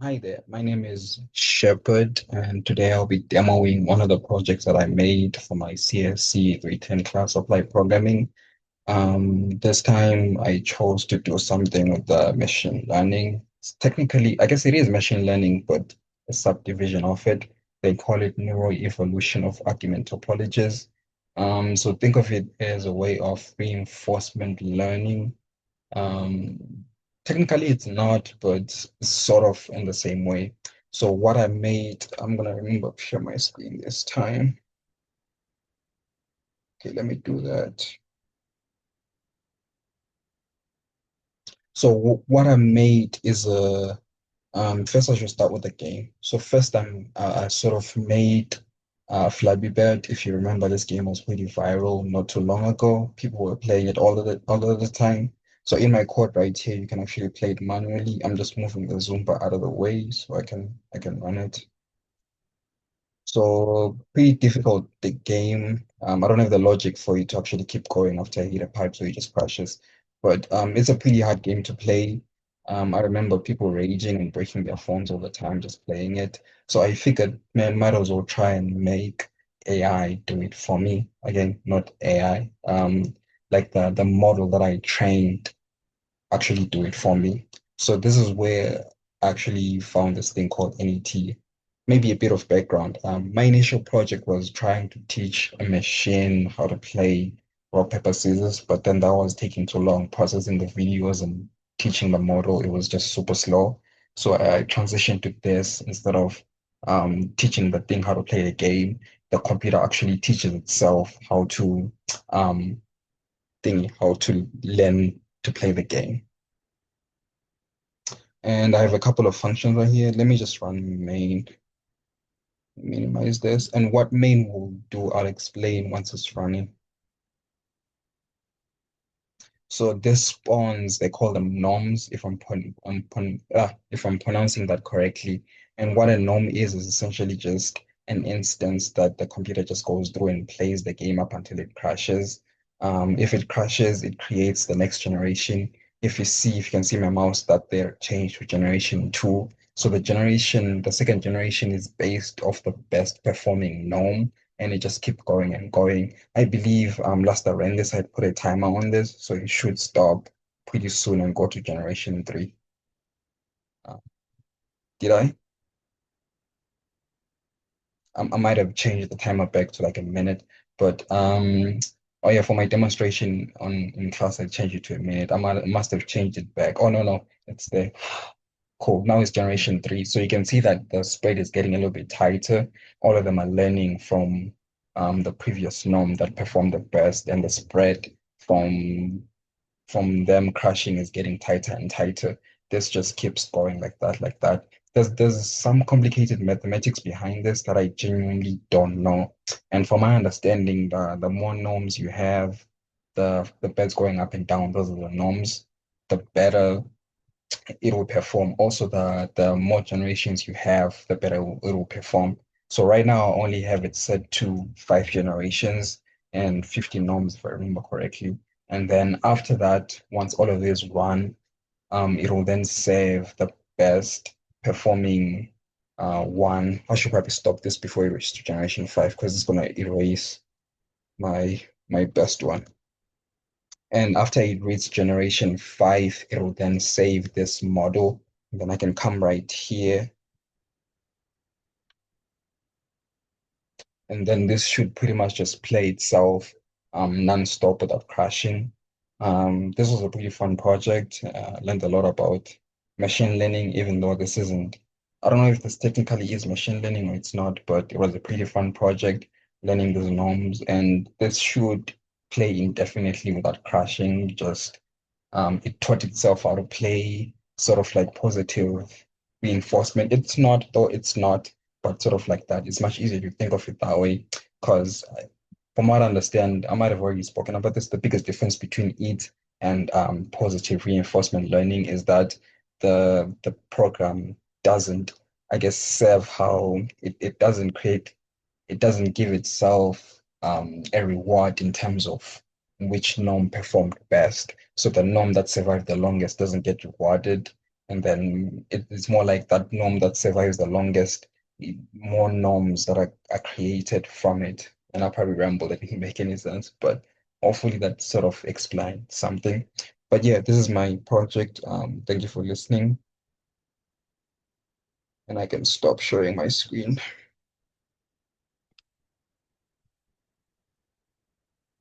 Hi there, my name is Shepard, and today I'll be demoing one of the projects that I made for my CSC 310 class applied programming. This time I chose to do something with the machine learning. Technically, I guess it is machine learning, but a subdivision of it. They call it neural evolution of argument topologies. So think of it as a way of reinforcement learning. Technically, it's not, but it's sort of in the same way. So what I made, I'm gonna remember to share my screen this time. Okay, let me do that. So what I made is a first I should start with the game. So first I sort of made Flappy Bird. If you remember, this game was pretty viral not too long ago. People were playing it all of the time. So in my code right here, you can actually play it manually. I'm just moving the Zumba out of the way so I can run it. So pretty difficult the game. I don't have the logic for you to actually keep going after I hit a pipe, so it just crashes. But it's a pretty hard game to play. I remember people raging and breaking their phones all the time just playing it. So I figured, man, might as well try and make AI do it for me. Again, not AI. Like the model that I trained actually do it for me. So this is where I actually found this thing called NET. Maybe a bit of background. My initial project was trying to teach a machine how to play rock, paper, scissors, but then that was taking too long processing the videos and teaching the model. It was just super slow. So I transitioned to this instead of teaching the thing how to play the game. The computer actually teaches itself um, how to learn to play the game. And I have a couple of functions right here. Let me just run main, minimize this. And what main will do, I'll explain once it's running. So this spawns, they call them norms, if I'm pronouncing that correctly. And what a norm is essentially just an instance that the computer just goes through and plays the game up until it crashes. If it crashes, it creates the next generation. If you can see my mouse, that they're changed to generation two. So the second generation is based off the best performing norm, and it just keeps going and going. I believe last I ran this, I put a timer on this, so it should stop pretty soon and go to generation three. Uh, did I? I might have changed the timer back to like a minute, but oh yeah, for my demonstration on in class, I changed it to a minute. Must have changed it back. Oh no, it's there. Cool. Now it's generation three. So you can see that the spread is getting a little bit tighter. All of them are learning from the previous norm that performed the best, and the spread from from them crashing is getting tighter and tighter. This just keeps going like that, like that. There's some complicated mathematics behind this that I genuinely don't know. And from my understanding, the more norms you have, the bets going up and down, those are the norms, the better it will perform. Also, the more generations you have, the better it will perform. So right now, I only have it set to 5 generations and 50 norms, if I remember correctly. And then after that, once all of these run, it will then save the best performing one. I should probably stop this before it reaches to generation five because it's gonna erase my best one. And after it reaches generation five, it will then save this model. And then I can come right here. And then this should pretty much just play itself non-stop without crashing. This was a pretty fun project. Learned a lot about machine learning, even though this isn't, I don't know if this technically is machine learning or it's not, but it was a pretty fun project learning these norms. And this should play indefinitely without crashing. Just it taught itself how to play sort of like positive reinforcement. It's not, though it's not, but sort of like that. It's much easier to think of it that way because from what I understand, I might have already spoken about this. The biggest difference between it and positive reinforcement learning is that the program doesn't, I guess, serve how it doesn't create, it doesn't give itself a reward in terms of which norm performed best. So the norm that survived the longest doesn't get rewarded. and then it's more like that norm that survives the longest, more norms that are created from it. And I probably ramble, that didn't make any sense, but hopefully that sort of explained something. But yeah, this is my project. Thank you for listening, and I can stop sharing my screen.